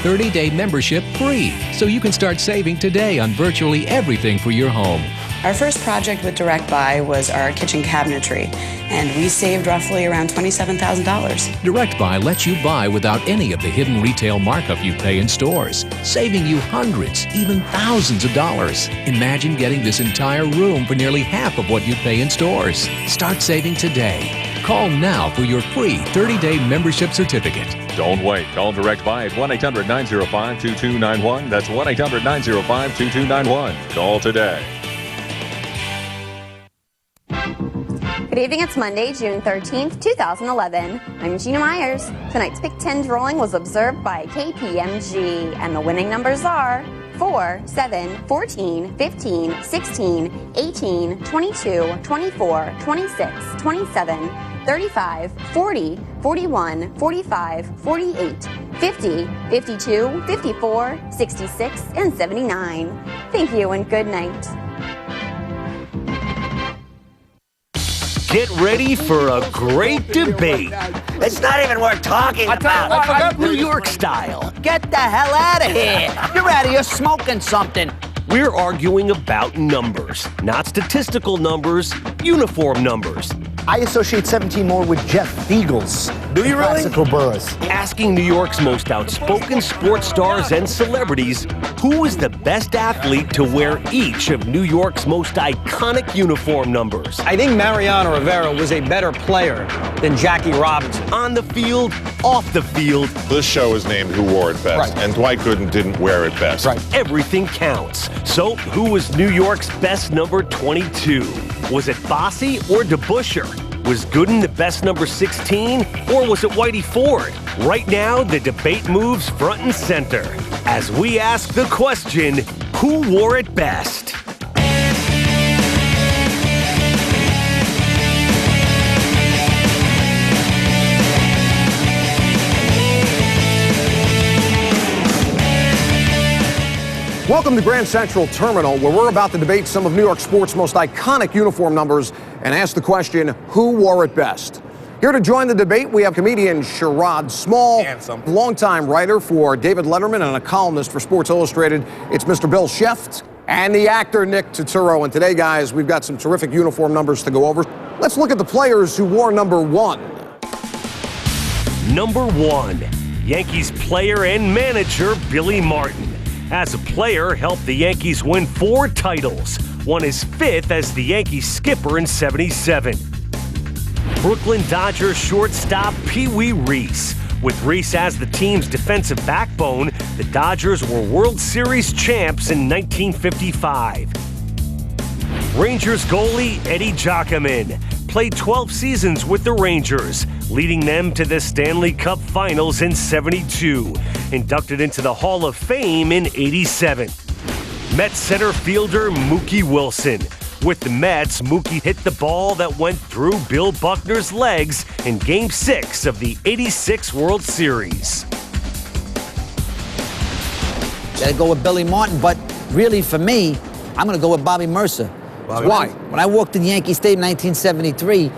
30-day membership free, so you can start saving today on virtually everything for your home. Our first project with Direct Buy was our kitchen cabinetry, and we saved roughly around $27,000. Direct Buy lets you buy without any of the hidden retail markup you pay in stores, saving you hundreds, even thousands of dollars. Imagine getting this entire room for nearly half of what you'd pay in stores. Start saving today. Call now for your free 30-day membership certificate. Don't wait. Call Direct Buy at 1-800-905-2291. That's 1-800-905-2291. Call today. Good evening, it's Monday, June 13th, 2011. I'm Gina Myers. Tonight's Big Ten drawing was observed by KPMG, and the winning numbers are 4, 7, 14, 15, 16, 18, 22, 24, 26, 27, 35, 40, 41, 45, 48, 50, 52, 54, 66, and 79. Thank you and good night. Get ready for a great debate. It's not even worth talking about. I forgot New York style. Get the hell out of here. You're out of here smoking something. We're arguing about numbers, not statistical numbers, uniform numbers. I associate 17 more with Jeff Beagles. Do you really? Classical boroughs. Asking New York's most outspoken sports stars and celebrities who is the best athlete to wear each of New York's most iconic uniform numbers. I think Mariano Rivera was a better player than Jackie Robinson. On the field, off the field. This show is named Who Wore It Best, and Dwight Gooden didn't wear it best. Everything counts. So, who was New York's best number 22? Was it Bossy or DeBuscher? Was Gooden the best number 16, or was it Whitey Ford? Right now, the debate moves front and center as we ask the question, who wore it best? Welcome to Grand Central Terminal, where we're about to debate some of New York sports' most iconic uniform numbers and ask the question, who wore it best? Here to join the debate, we have comedian Sherrod Small, longtime writer for David Letterman and a columnist for Sports Illustrated. It's Mr. Bill Sheft and the actor Nick Turturro. And today, guys, we've got some terrific uniform numbers to go over. Let's look at the players who wore number 1. Number 1, Yankees player and manager Billy Martin. As a player, helped the Yankees win 4 titles, won his 5th as the Yankees skipper in '77. Brooklyn Dodgers shortstop Pee Wee Reese. With Reese as the team's defensive backbone, the Dodgers were World Series champs in 1955. Rangers goalie Eddie Giacomin played 12 seasons with the Rangers, leading them to the Stanley Cup Finals in '72, inducted into the Hall of Fame in '87. Mets center fielder Mookie Wilson. With the Mets, Mookie hit the ball that went through Bill Buckner's legs in Game 6 of the '86 World Series. Gotta go with Billy Martin, but really for me, I'm gonna go with Bobby Mercer. Why? When I walked in Yankee Stadium in 1973,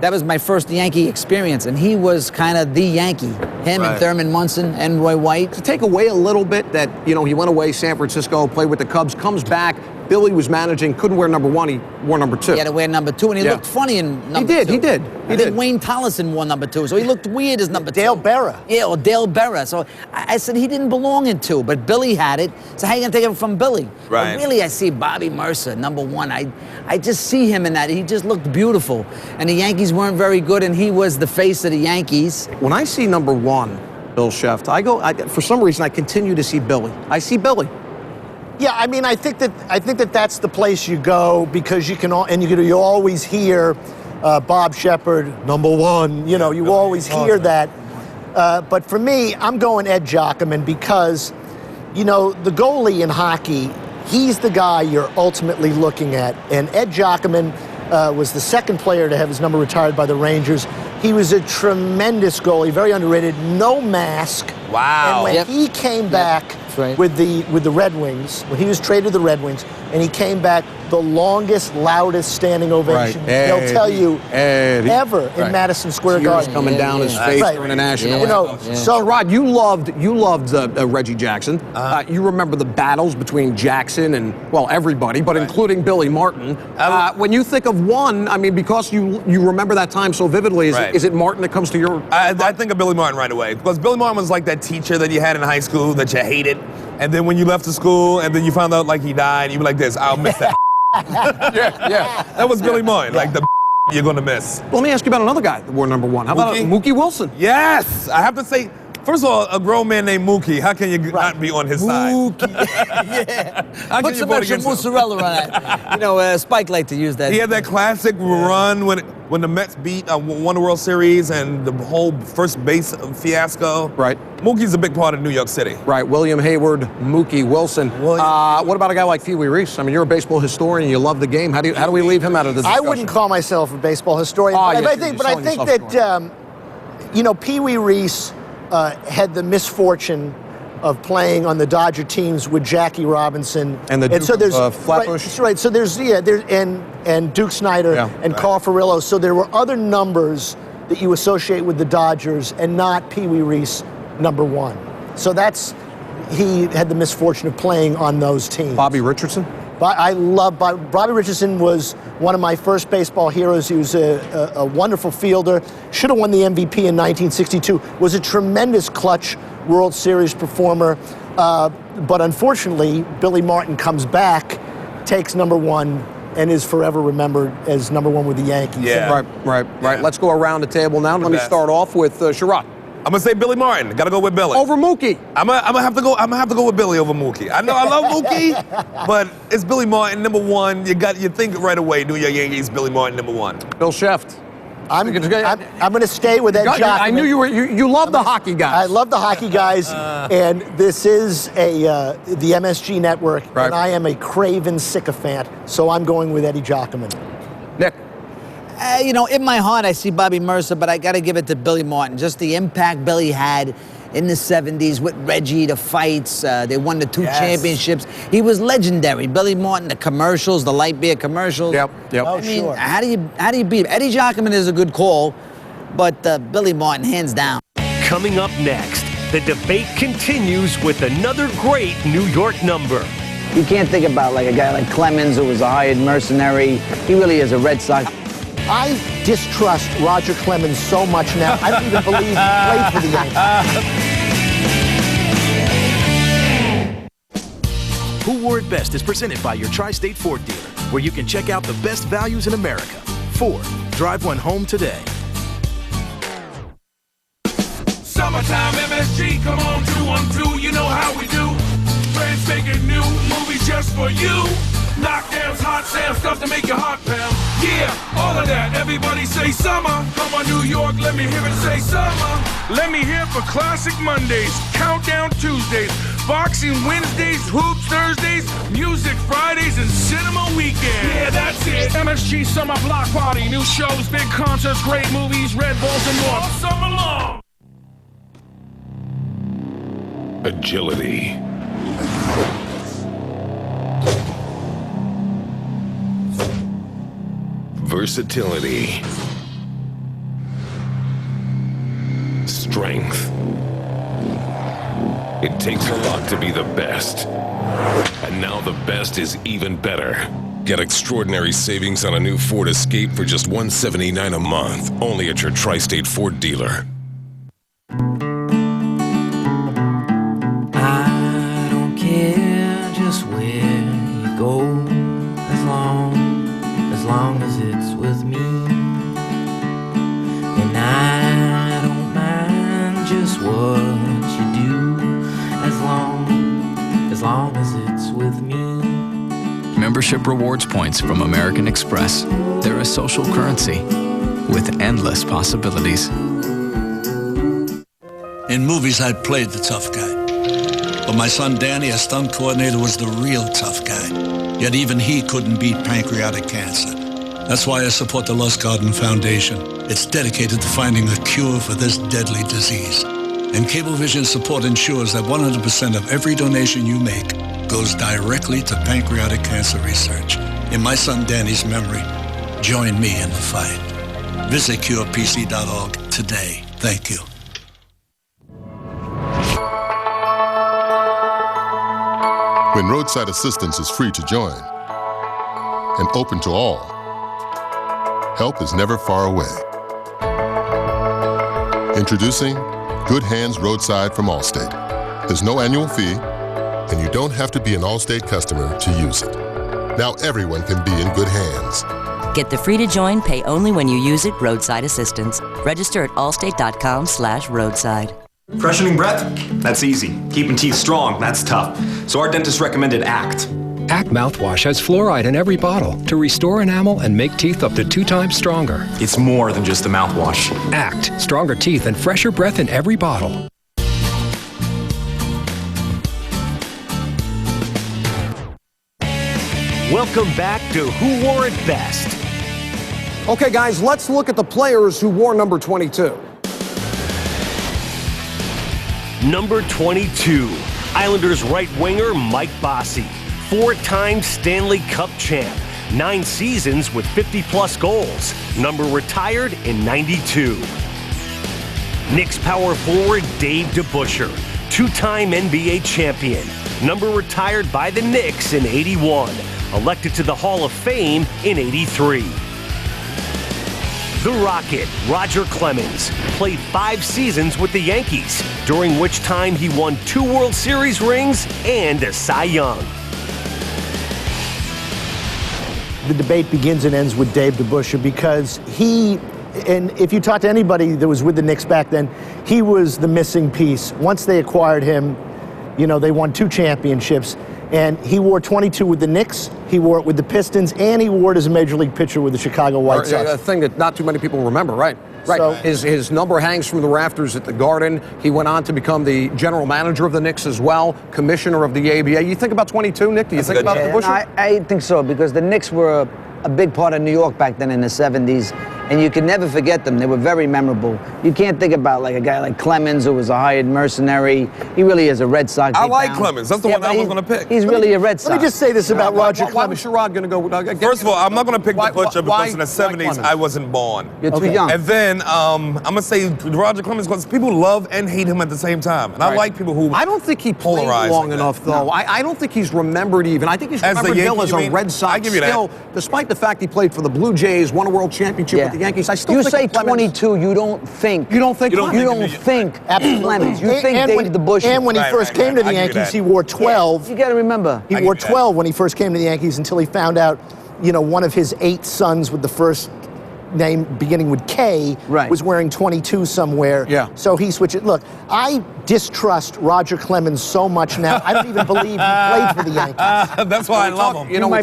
that was my first Yankee experience, and he was kind of the Yankee. Him and Thurman Munson and Roy White. To take away a little bit that, he went away, San Francisco, played with the Cubs, comes back, Billy was managing, couldn't wear number 1, he wore number 2. He had to wear number 2, and he looked funny in number 2. He did. I think Wayne Tollison wore number 2, so he looked weird as number 2. Dale Berra. Yeah, or Dale Berra. So I said he didn't belong in 2, but Billy had it. So how are you going to take it from Billy? Right. But really, I see Bobby Mercer, number 1. I just see him in that. He just looked beautiful. And the Yankees weren't very good, and he was the face of the Yankees. When I see number 1, Bill Sheft, for some reason, I continue to see Billy. I see Billy. Yeah, I mean, I think that that's the place you go because you always hear Bob Shepard, number 1. You always hear that. But for me, I'm going Ed Giacomin because, the goalie in hockey, he's the guy you're ultimately looking at. And Ed Giacomin was the second player to have his number retired by the Rangers. He was a tremendous goalie, very underrated, no mask. Wow. And when he came back right. with the Red Wings, when he was traded to the Red Wings, and he came back, the longest, loudest standing ovation they'll tell you ever in Madison Square Garden. Coming down his face during the national anthem. So, Rod, you loved Reggie Jackson. You remember the battles between Jackson and, well, everybody, but including Billy Martin. When you think of one, I mean, because you remember that time so vividly, is it Martin that comes to your... I think of Billy Martin right away, because Billy Martin was like that teacher that you had in high school that you hated, and then when you left the school and then you found out like he died, you were like this, I'll miss that. That was Billy Martin, like the you're gonna miss. Let me ask you about another guy that wore number one. How about Mookie Wilson? Yes, I have to say, first of all, a grown man named Mookie, how can you not be on his side? Mookie, put some extra mozzarella on that. You know, Spike liked to use that. He had that classic run when the Mets won the World Series and the whole first base fiasco. Right. Mookie's a big part of New York City. Right, William Hayward, Mookie Wilson. What about a guy like Pee Wee Reese? I mean, you're a baseball historian. You love the game. How do we leave him out of the discussion? I wouldn't call myself a baseball historian, but I think that you know, Pee Wee Reese had the misfortune of playing on the Dodger teams with Jackie Robinson and Duke Flatbush. Right. So there's and Duke Snyder and Carl Furillo. So there were other numbers that you associate with the Dodgers, and not Pee Wee Reese, number one. So he had the misfortune of playing on those teams. Bobby Richardson. I love Bobby Richardson. Was one of my first baseball heroes. He was a wonderful fielder. Should have won the MVP in 1962. Was a tremendous clutch World Series performer. But unfortunately, Billy Martin comes back, takes number one, and is forever remembered as number one with the Yankees. Yeah. Right. Let's go around the table now. Let me start off with Sherrod. I'm gonna say Billy Martin. Gotta go with Billy. Over Mookie. I'm gonna have to go with Billy over Mookie. I know I love Mookie, but it's Billy Martin, number one. You think right away, New York Yankees, Billy Martin, number one. Bill Sheft. I'm going to stay with Ed Jockman. I knew you love the hockey guys. I love the hockey guys, and this is the MSG network, and I am a craven sycophant, so I'm going with Eddie Jockman. Nick. You know, in my heart, I see Bobby Mercer, but I got to give it to Billy Martin. Just the impact Billy had in the 70s with Reggie, the fights. They won the two championships. He was legendary. Billy Martin, the commercials, the light beer commercials. Yep. I mean, how do you beat him? Eddie Jockman is a good call, but Billy Martin, hands down. Coming up next, the debate continues with another great New York number. You can't think about like a guy like Clemens, who was a hired mercenary. He really is a Red Sox. I distrust Roger Clemens so much now. I don't even believe he played for the Yankees. Who Wore It Best is presented by your Tri-State Ford dealer, where you can check out the best values in America. Ford, drive one home today. Summertime MSG, come on, 212, you know how we do. Brand spanking new, movies just for you. Knockdowns, hot sales, stuff to make your heart pound. Yeah, all of that. Everybody say summer. Come on, New York, let me hear it say summer. Let me hear it for Classic Mondays, Countdown Tuesdays, Boxing Wednesdays, Hoops Thursdays, Music Fridays, and Cinema Weekends. Yeah, that's it. MSG Summer Block Party. New shows, big concerts, great movies, Red Bulls, and more. All summer long. Agility. Versatility. Strength. It takes a lot to be the best. And now the best is even better. Get extraordinary savings on a new Ford Escape for just $179 a month, only at your Tri-State Ford dealer. I don't care just where you go, as long as it's with me. And I don't mind just what you do, as long as it's with me. Membership rewards points from American Express. They're a social currency with endless possibilities. In movies, I played the tough guy. But my son Danny, as stunt coordinator, was the real tough guy. Yet even he couldn't beat pancreatic cancer. That's why I support the Lost Garden Foundation. It's dedicated to finding a cure for this deadly disease. And Cablevision support ensures that 100% of every donation you make goes directly to pancreatic cancer research. In my son Danny's memory, join me in the fight. Visit curepc.org today. Thank you. When roadside assistance is free to join and open to all, help is never far away. Introducing Good Hands Roadside from Allstate. There's no annual fee, and you don't have to be an Allstate customer to use it. Now everyone can be in good hands. Get the free-to-join, pay-only when you use it roadside assistance. Register at allstate.com/roadside. Freshening breath? That's easy. Keeping teeth strong? That's tough. So our dentist recommended ACT. ACT mouthwash has fluoride in every bottle to restore enamel and make teeth up to 2 times stronger. It's more than just a mouthwash. ACT. Stronger teeth and fresher breath in every bottle. Welcome back to Who Wore It Best. Okay, guys, let's look at the players who wore number 22. Number 22, Islanders right winger Mike Bossy, 4-time Stanley Cup champ, 9 seasons with 50-plus goals, number retired in '92. Knicks power forward Dave DeBusschere, 2-time NBA champion, number retired by the Knicks in '81, elected to the Hall of Fame in '83. The Rocket, Roger Clemens, played 5 seasons with the Yankees, during which time he won 2 World Series rings and a Cy Young. The debate begins and ends with Dave DeBusschere because he, and if you talk to anybody that was with the Knicks back then, he was the missing piece. Once they acquired him, you know, they won 2 championships. And he wore 22 with the Knicks, he wore it with the Pistons, and he wore it as a major league pitcher with the Chicago White Sox. A thing that not too many people remember, right? Right. So, his number hangs from the rafters at the Garden. He went on to become the general manager of the Knicks as well, commissioner of the ABA. You think about 22, Nick? Do you think about DeBusschere? I think so, because the Knicks were a big part of New York back then in the 70s, and you can never forget them. They were very memorable. You can't think about like a guy like Clemens, who was a hired mercenary. He really is a Red Sox. I like Clemens. That's the one I was going to pick. He's really a Red Sox. Let me just say this about Roger Why Clemens. was Sherrod going to go? First of all, I'm not going to pick the butcher because in the why 70s Clemens? I wasn't born. You're too young. And then I'm going to say Roger Clemens because people love and hate him at the same time. And I like people who I don't think he played long enough, though. No. I don't think he's remembered even. I think he's remembered still as a Red Sox. I give you still, that. Despite the fact he played for the Blue Jays, won a World Championship with the Yankees, I still you think say Clemens, 22, you don't think. You don't think You don't think Clemens. You think Dave DeBusschere. And when he first came to the Yankees, he wore 12. Yeah, you got to remember. He wore 12 when he first came to the Yankees until he found out, you know, one of his 8 sons with the first name beginning with K was wearing 22 somewhere. Yeah. So he switched it. Look, I distrust Roger Clemens so much now. I don't even believe he played for the Yankees. That's why I love him. You know, when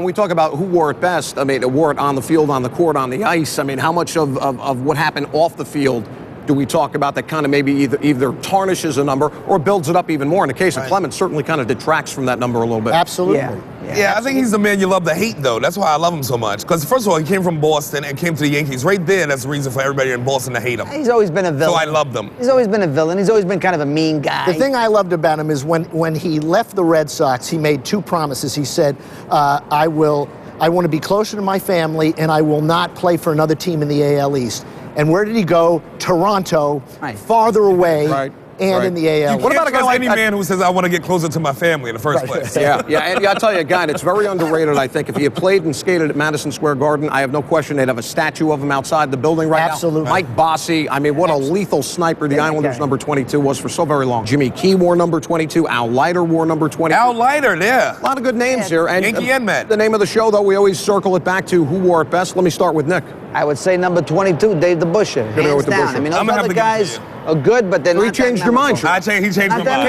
we talk about who wore it best, I mean, it wore it on the field, on the court, on the ice. I mean, how much of what happened off the field do we talk about that kind of maybe either tarnishes a number or builds it up even more? In the case of Clemens, certainly kind of detracts from that number a little bit. Absolutely. Yeah, I think he's the man you love to hate, though. That's why I love him so much. Because, first of all, he came from Boston and came to the Yankees. Right there, that's the reason for everybody in Boston to hate him. He's always been a villain. So I loved him. He's always been a villain. He's always been kind of a mean guy. The thing I loved about him is when he left the Red Sox, he made 2 promises. He said, I want to be closer to my family, and I will not play for another team in the AL East. And where did he go? Toronto, farther away. And in the AL. What about a guy like any man who says, I want to get closer to my family in the first place? Yeah, and I'll tell you, again, it's very underrated, I think. If he had played and skated at Madison Square Garden, I have no question they'd have a statue of him outside the building right now. Absolutely. Mike Bossy, I mean, what a lethal sniper the Islanders number 22 was for so very long. Jimmy Key wore number 22. Al Leiter wore number 22. Al Leiter, yeah. A lot of good names here. And Yankee and Met. The name of the show, though, we always circle it back to who wore it best. Let me start with Nick. I would say number 22, Dave DeBusschere. Gonna go with Hands down. DeBusschere. I mean, I'm those gonna have other to give it to guys you. are good, but they're not. He changed your mind. He changed my mind.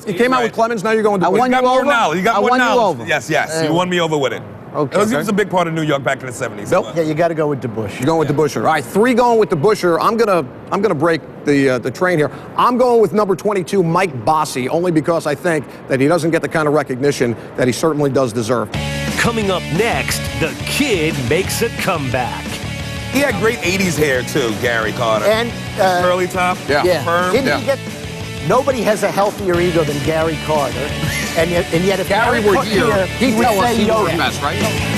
He came out with Clemens. Now you're going to. I won You got you more over. knowledge. You got I more won you knowledge. over. Yes. You won me over with it. Okay. He was a big part of New York back in the 70s. Bill? Yeah, you got to go with DeBusschere. You're going with DeBusschere. All right, 3 going with DeBusschere. I'm gonna break the train here. I'm going with number 22, Mike Bossy, only because I think that he doesn't get the kind of recognition that he certainly does deserve. Coming up next, the kid makes a comeback. He had great 80s hair, too, Gary Carter. And curly top. Yeah. Perm. Didn't he get Nobody has a healthier ego than Gary Carter. And yet if Gary were here, he'd would tell us say he wore Yogi. it best, right?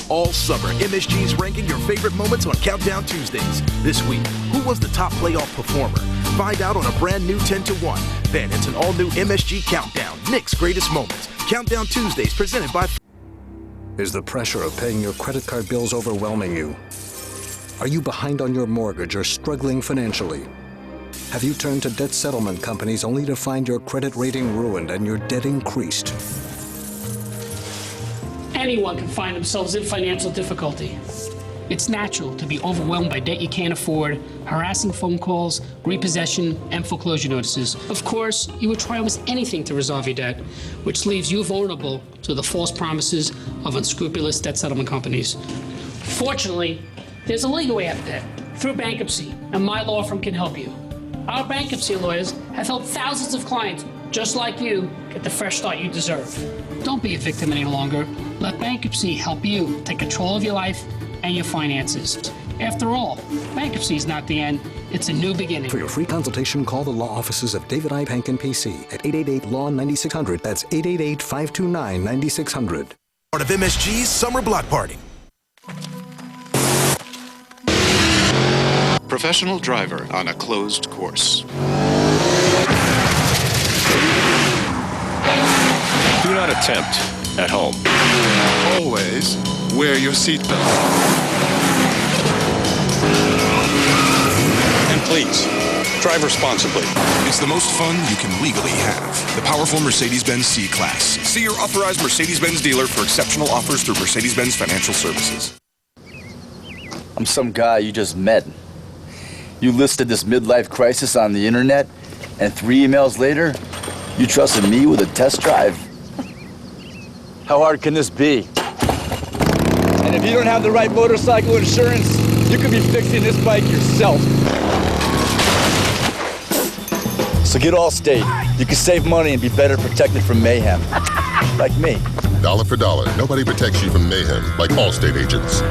All summer, MSG's ranking your favorite moments on Countdown Tuesdays. This week, who was the top playoff performer? Find out on a brand new 10 to 1. Then it's an all-new MSG Countdown, Nick's greatest moments. Countdown Tuesdays presented by... Is the pressure of paying your credit card bills overwhelming you? Are you behind on your mortgage or struggling financially? Have you turned to debt settlement companies only to find your credit rating ruined and your debt increased? Anyone can find themselves in financial difficulty. It's natural to be overwhelmed by debt you can't afford, harassing phone calls, repossession, and foreclosure notices. Of course, you would try almost anything to resolve your debt, which leaves you vulnerable to the false promises of unscrupulous debt settlement companies. Fortunately, there's a legal way out of debt through bankruptcy, and my law firm can help you. Our bankruptcy lawyers have helped thousands of clients just like you get the fresh start you deserve. Don't be a victim any longer. Let bankruptcy help you take control of your life and your finances. After all, bankruptcy is not the end, it's a new beginning. For your free consultation, call the law offices of David I. Pankin, PC at 888-LAW-9600. That's 888-529-9600. Part of MSG's Summer Block Party. Professional driver on a closed course. Do not attempt at home. Always wear your seatbelt. And please, drive responsibly. It's the most fun you can legally have. The powerful Mercedes-Benz C-Class. See your authorized Mercedes-Benz dealer for exceptional offers through Mercedes-Benz Financial Services. I'm some guy you just met. You listed this midlife crisis on the internet, and 3 emails later, you trusted me with a test drive? How hard can this be? And if you don't have the right motorcycle insurance, you could be fixing this bike yourself. So get Allstate. You can save money and be better protected from mayhem. Like me. Dollar for dollar, nobody protects you from mayhem like Allstate agents.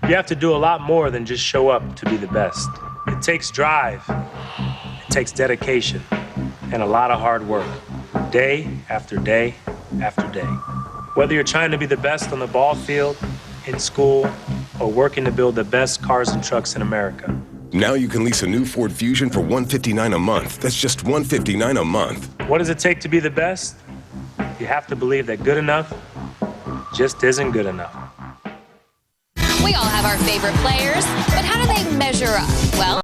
You have to do a lot more than just show up to be the best. It takes drive, it takes dedication, and a lot of hard work, day after day after day. Whether you're trying to be the best on the ball field, in school, or working to build the best cars and trucks in America. Now you can lease a new Ford Fusion for $159 a month. That's just $159 a month. What does it take to be the best? You have to believe that good enough just isn't good enough. We all have our favorite players, but how do they measure up? Well,